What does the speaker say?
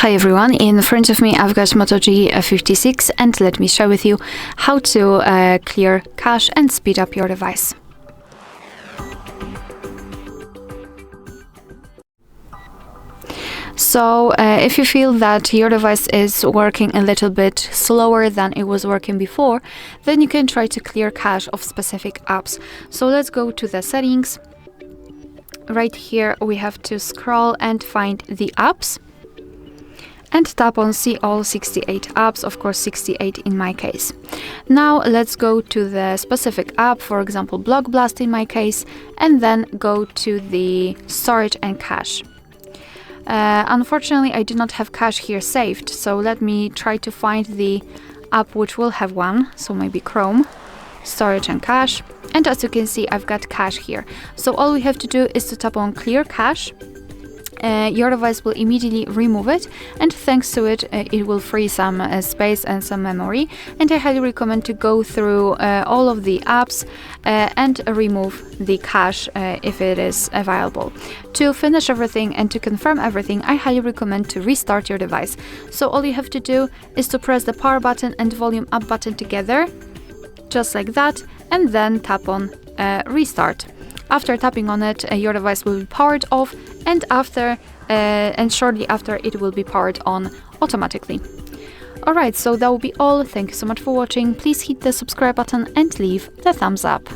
Hi everyone, in front of me I've got Moto G56 and let me share with you how to clear cache and speed up your device. So if you feel that your device is working a little bit slower than it was working before, then you can try to clear cache of specific apps. So let's go to the settings. Right here we have to scroll and find the apps and tap on see all 68 apps, of course 68 in my case. Now let's go to the specific app, for example Block Blast in my case, and then go to the storage and cache. Unfortunately I do not have cache here saved, so let me try to find the app which will have one, so maybe Chrome, storage and cache, and as you can see I've got cache here. So all we have to do is to tap on clear cache. Your device will immediately remove it, and thanks to it, it will free some space and some memory. And I highly recommend to go through all of the apps and remove the cache if it is available. To finish everything and to confirm everything, I highly recommend to restart your device. So all you have to do is to press the power button and volume up button together, just like that, and then tap on restart. After tapping on it, your device will be powered off, and shortly after it will be powered on automatically. Alright, so that will be all. Thank you so much for watching. Please hit the subscribe button and leave the thumbs up.